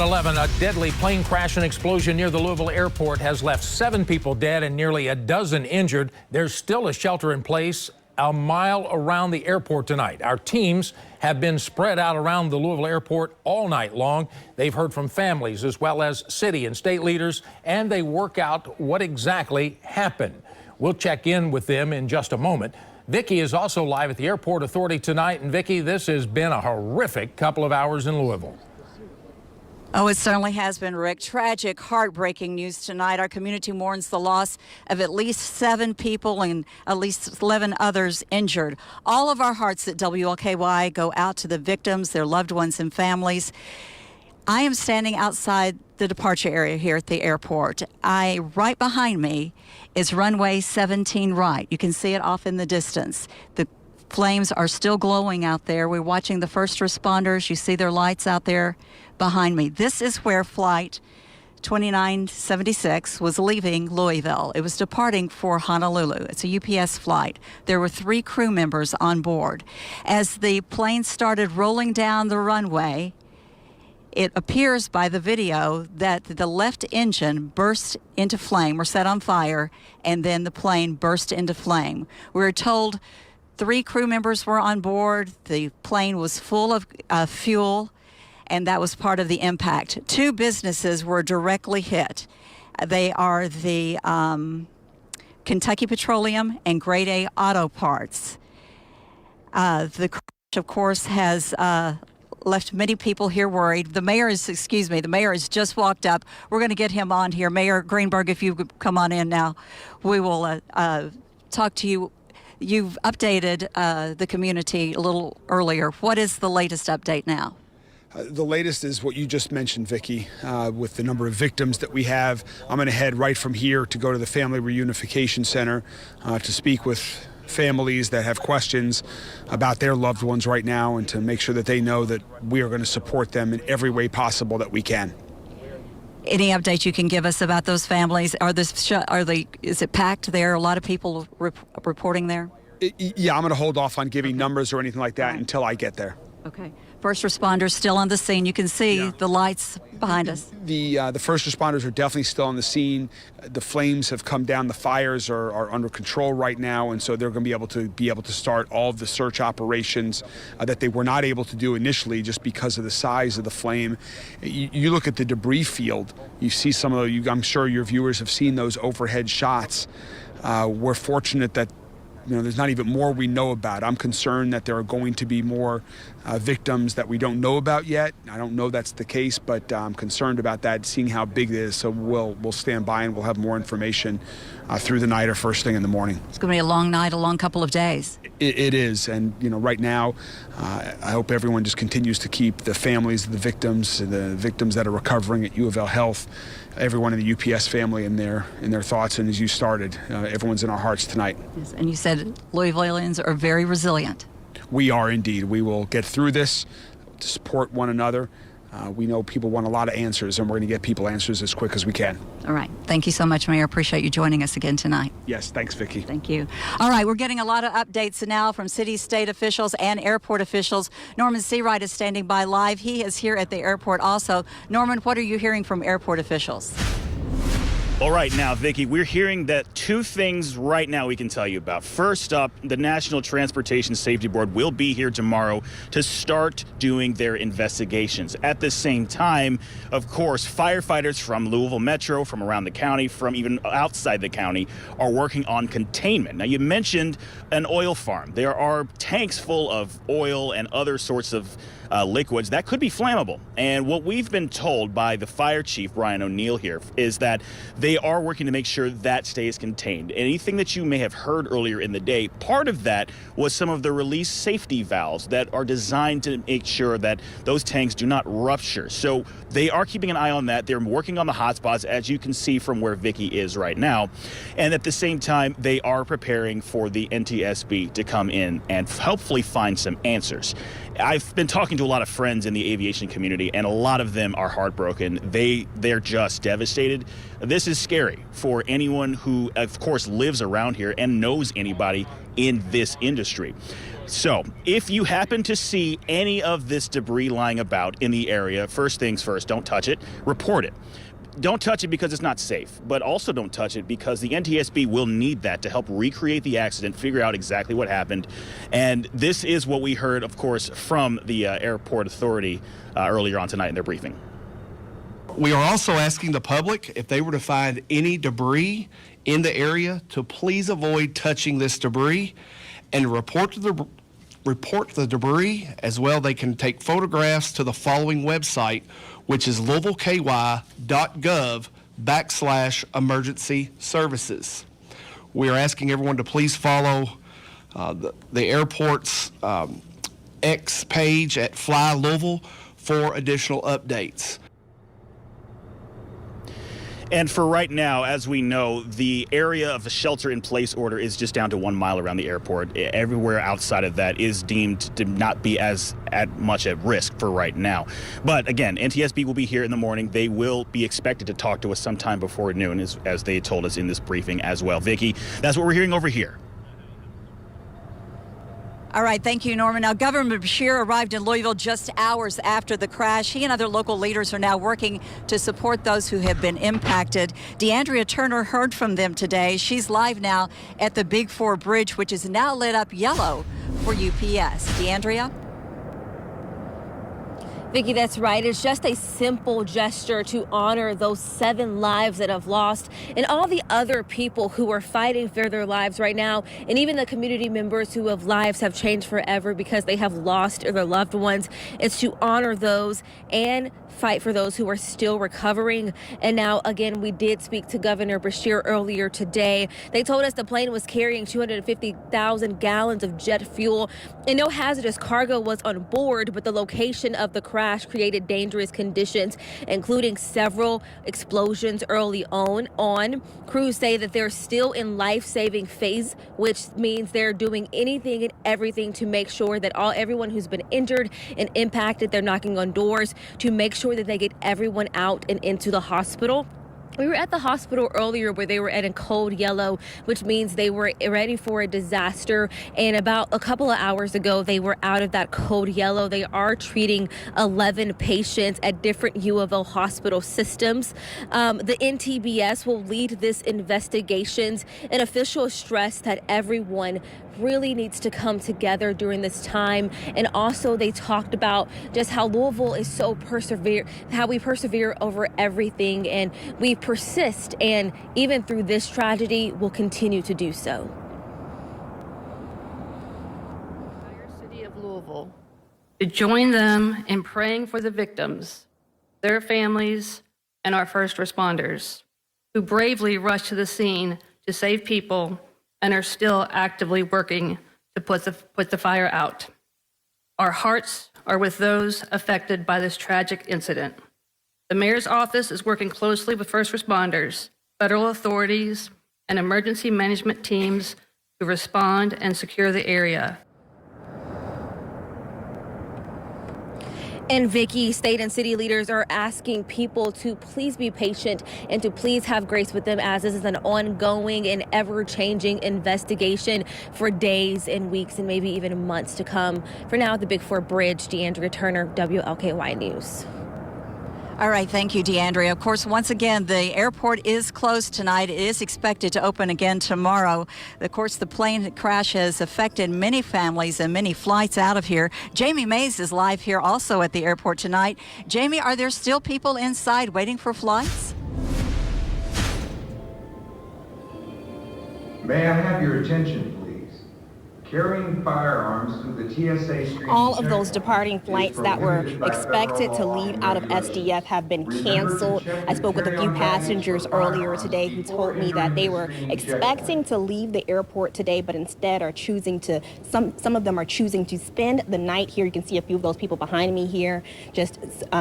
11, a deadly plane crash and explosion near the Louisville airport has left 7 people dead and nearly a dozen injured. There's still a shelter in place a mile around the airport tonight. Our teams have been spread out around the Louisville airport all night long. They've heard from families as well as city and state leaders, and they work out what exactly happened. We'll check in with them in just a moment. Vicki is also live at the Airport Authority tonight. And Vicki, this has been a horrific couple of hours in Louisville. Oh, it certainly has been, Rick. Tragic, heartbreaking news tonight. Our community mourns the loss of at least 7 people and at least 11 others injured. All of our hearts at WLKY go out to the victims, their loved ones, and families. I am standing outside the departure area here at the airport. Right behind me is runway 17 right. You can see it off in the distance. The flames are still glowing out there. We're watching the first responders. You see their lights out there behind me. This is where flight 2976 was leaving Louisville. It was departing for Honolulu. It's a UPS flight. There were 3 crew members on board. As the plane started rolling down the runway, it appears by the video that the left engine burst into flame or set on fire, and then the plane burst into flame. We were told 3 crew members were on board. The plane was full of fuel, and that was part of the impact. 2 businesses were directly hit. They are the Kentucky Petroleum and Grade A Auto Parts. The crash, of course, has left many people here worried. The mayor has just walked up. We're going to get him on here. Mayor Greenberg, if you could come on in now, we will talk to you. You've updated the community a little earlier. What is the latest update now? The latest is what you just mentioned, Vicki, with the number of victims that we have. I'm going to head right from here to go to the Family Reunification Center to speak with families that have questions about their loved ones right now, and to make sure that they know that we are going to support them in every way possible that we can. Any update you can give us about those families? Is it packed there? A lot of people reporting there? Yeah, I'm going to hold off on giving numbers or anything like that until I get there. Okay. First responders still on the scene. You can see the lights behind us. The first responders are definitely still on the scene. The flames have come down. The fires are under control right now, and so they're going to be able to start all of the search operations that they were not able to do initially just because of the size of the flame. You look at the debris field. You see some of the. I'm sure your viewers have seen those overhead shots. We're fortunate that there's not even more we know about. I'm concerned that there are going to be more victims that we don't know about yet. I don't know that's the case, but I'm concerned about that, seeing how big it is. So we'll stand by and we'll have more information through the night or first thing in the morning. It's going to be a long night, a long couple of days. It is, and right now, I hope everyone just continues to keep the families of the victims that are recovering at U of L Health, everyone in the UPS family in their thoughts. And as you started, everyone's in our hearts tonight. Yes, and you said Louisvillians are very resilient. We are indeed. We will get through this to support one another. We know people want a lot of answers, and we're going to get people answers as quick as we can. All right. Thank you so much, Mayor. Appreciate you joining us again tonight. Yes, thanks, Vicki. Thank you. All right, we're getting a lot of updates now from city, state officials and airport officials. Norman Seawright is standing by live. He is here at the airport also. Norman, what are you hearing from airport officials? All right, now, Vicki, we're hearing that 2 things right now we can tell you about. First up, the National Transportation Safety Board will be here tomorrow to start doing their investigations. At the same time, of course, firefighters from Louisville Metro, from around the county, from even outside the county, are working on containment. Now, you mentioned an oil farm. There are tanks full of oil and other sorts of liquids that could be flammable. And what we've been told by the fire chief, Brian O'Neill, here is that they are working to make sure that stays contained. Anything that you may have heard earlier in the day, part of that was some of the release safety valves that are designed to make sure that those tanks do not rupture. So they are keeping an eye on that. They're working on the hotspots, as you can see from where Vicki is right now. And at the same time, they are preparing for the NTSB to come in and hopefully find some answers. I've been talking to a lot of friends in the aviation community, and a lot of them are heartbroken. They're just devastated. This is scary for anyone who, of course, lives around here and knows anybody in this industry. So, if you happen to see any of this debris lying about in the area, first things first, don't touch it, report it. Don't touch it because it's not safe, but also don't touch it because the NTSB will need that to help recreate the accident, figure out exactly what happened. And this is what we heard, of course, from the airport authority earlier on tonight in their briefing. We are also asking the public, if they were to find any debris in the area, to please avoid touching this debris and report the debris. As well, they can take photographs to the following website, which is louisvilleky.gov/emergency services. We are asking everyone to please follow the airport's X page at Fly Louisville for additional updates. And for right now, as we know, the area of the shelter-in-place order is just down to 1 mile around the airport. Everywhere outside of that is deemed to not be as much at risk for right now. But again, NTSB will be here in the morning. They will be expected to talk to us sometime before noon, as they told us in this briefing as well. Vicki, that's what we're hearing over here. All right, thank you, Norman. Now, Governor Beshear arrived in Louisville just hours after the crash. He and other local leaders are now working to support those who have been impacted. DeAndrea Turner heard from them today. She's live now at the Big Four Bridge, which is now lit up yellow for UPS. DeAndrea? Vicki, that's right. It's just a simple gesture to honor those 7 lives that have lost and all the other people who are fighting for their lives right now, and even the community members who have lives have changed forever because they have lost their loved ones. It's to honor those and fight for those who are still recovering. And now, again, we did speak to Governor Beshear earlier today. They told us the plane was carrying 250,000 gallons of jet fuel and no hazardous cargo was on board, but the location of the crash created dangerous conditions, including several explosions early on. Crews say that they're still in life-saving phase, which means they're doing anything and everything to make sure that everyone who's been injured and impacted, they're knocking on doors to make sure that they get everyone out and into the hospital. We were at the hospital earlier where they were at a code yellow, which means they were ready for a disaster. And about a couple of hours ago, they were out of that code yellow. They are treating 11 patients at different U of L hospital systems. The NTBS will lead this investigations, and officials stress that everyone really needs to come together during this time. And also they talked about just how Louisville is so how we persevere over everything, and we persist, and even through this tragedy will continue to do so. City of Louisville to join them in praying for the victims, their families, and our first responders who bravely rushed to the scene to save people and are still actively working to put the fire out. Our hearts are with those affected by this tragic incident. The mayor's office is working closely with first responders, federal authorities, and emergency management teams to respond and secure the area. And Vicki, state and city leaders are asking people to please be patient and to please have grace with them, as this is an ongoing and ever-changing investigation for days and weeks and maybe even months to come. For now, at the Big Four Bridge, DeAndrea Turner, WLKY News. All right, thank you, DeAndrea. Of course, once again, the airport is closed tonight. It is expected to open again tomorrow. Of course, the plane crash has affected many families and many flights out of here. Jamie Mays is live here also at the airport tonight. Jamie, are there still people inside waiting for flights? May I have your attention, please? Carrying firearms through the TSA screening. All of those departing flights that were expected to leave out of SDF have been canceled. I spoke with a few passengers earlier today who told me that they were expecting to leave the airport today, but instead are choosing to, some of them are choosing to spend the night here. You can see a few of those people behind me here, just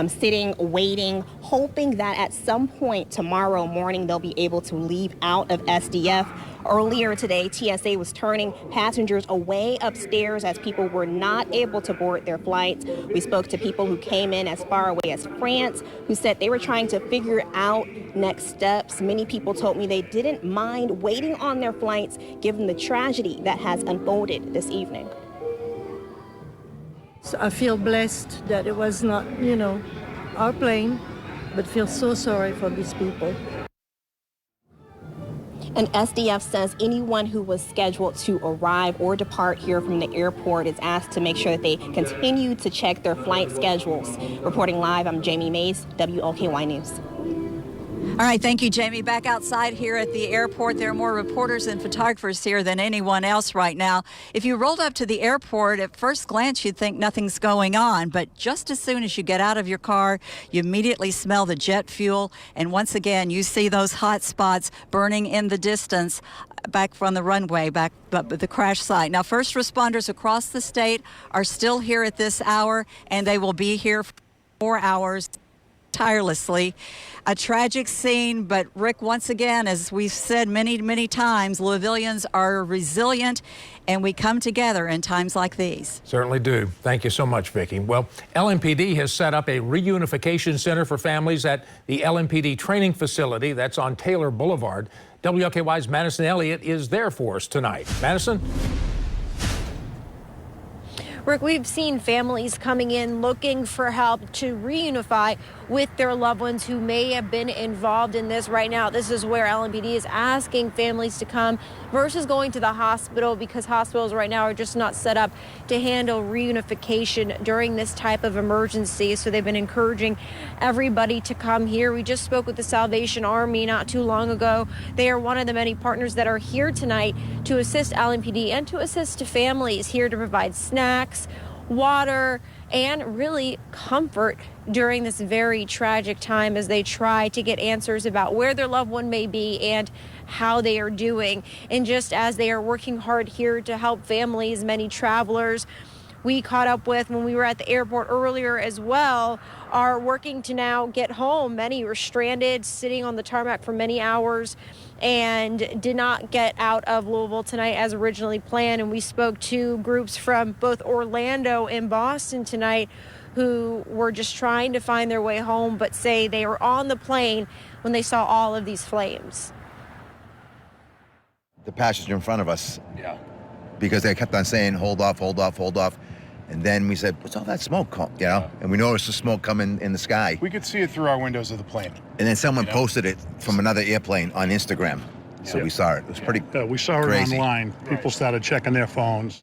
sitting, waiting, hoping that at some point tomorrow morning they'll be able to leave out of SDF. Earlier today, TSA was turning passengers away upstairs as people were not able to board their flights. We spoke to people who came in as far away as France, who said they were trying to figure out next steps. Many people told me they didn't mind waiting on their flights given the tragedy that has unfolded this evening. So I feel blessed that it was not, our plane, but feel so sorry for these people. And SDF says anyone who was scheduled to arrive or depart here from the airport is asked to make sure that they continue to check their flight schedules. Reporting live, I'm Jamie Mays, WOKY News. All right, thank you, Jamie. Back outside here at the airport, there are more reporters and photographers here than anyone else right now. If you rolled up to the airport, at first glance, you'd think nothing's going on. But just as soon as you get out of your car, you immediately smell the jet fuel. And once again, you see those hot spots burning in the distance back from the runway, back at the crash site. Now, first responders across the state are still here at this hour, and they will be here for 4 hours tirelessly. A tragic scene, but Rick, once again, as we've said many, many times, Louisvillians are resilient, and we come together in times like these. Certainly do. Thank you so much, Vicki. Well, LMPD has set up a reunification center for families at the LMPD training facility that's on Taylor Boulevard. WOKY's Madison Elliott is there for us tonight. Madison? Rick, we've seen families coming in looking for help to reunify with their loved ones who may have been involved in this. Right now, this is where LMPD is asking families to come versus going to the hospital, because hospitals right now are just not set up to handle reunification during this type of emergency. So they've been encouraging everybody to come here. We just spoke with the Salvation Army not too long ago. They are one of the many partners that are here tonight to assist LMPD and to assist families here to provide snacks, water, and really comfort during this very tragic time as they try to get answers about where their loved one may be and how they are doing. And just as they are working hard here to help families, many travelers we caught up with when we were at the airport earlier as well are working to now get home. Many were stranded, sitting on the tarmac for many hours, and did not get out of Louisville tonight as originally planned. And we spoke to groups from both Orlando and Boston tonight who were just trying to find their way home, but say they were on the plane when they saw all of these flames. The passenger in front of us, because they kept on saying, hold off, hold off, hold off. And then we said, what's all that smoke, And we noticed the smoke coming in the sky. We could see it through our windows of the plane. And then someone posted it from another airplane on Instagram. So we saw it. It was pretty we saw it crazy. Online. People started checking their phones.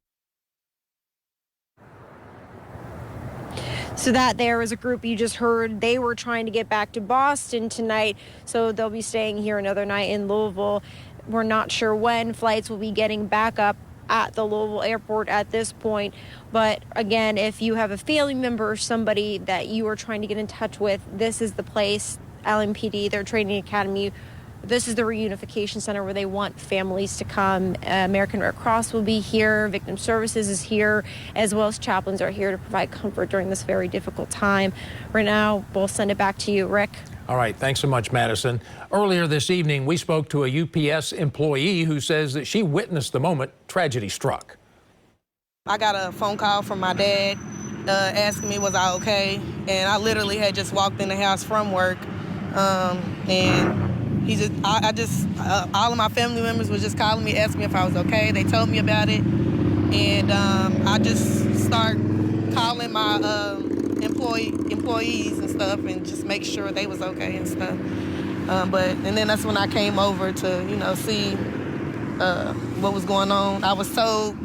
So that there was a group you just heard. They were trying to get back to Boston tonight, so they'll be staying here another night in Louisville. We're not sure when flights will be getting back up at the Louisville airport at this point. But again, if you have a family member or somebody that you are trying to get in touch with, this is the place, LMPD, their training academy. This is the reunification center where they want families to come. American Red Cross will be here. Victim Services is here, as well as chaplains are here to provide comfort during this very difficult time. Right now, we'll send it back to you, Rick. All right, thanks so much, Madison. Earlier this evening, we spoke to a UPS employee who says that she witnessed the moment tragedy struck. I got a phone call from my dad asking me was I okay, and I literally had just walked in the house from work, and he just, all of my family members was just calling me, asking me if I was okay. They told me about it, and I just start calling my employees and stuff, and just make sure they was okay and stuff. And then that's when I came over to, see what was going on. I was told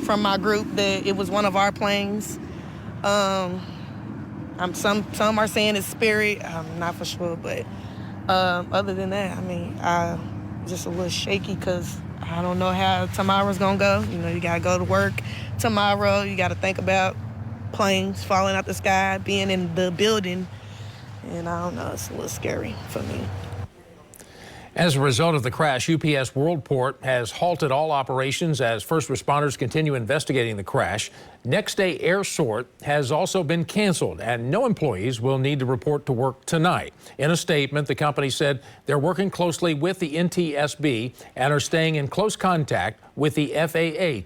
from my group that it was one of our planes. Some are saying it's Spirit. I'm not for sure, but other than that, I'm just a little shaky because I don't know how tomorrow's gonna go. You gotta go to work tomorrow. You gotta think about planes falling out the sky, being in the building, and I don't know, it's a little scary for me. As a result of the crash, UPS Worldport has halted all operations as first responders continue investigating the crash. Next day air sort has also been canceled, and no employees will need to report to work tonight. In a statement, the company said they're working closely with the NTSB and are staying in close contact with the FAA tonight.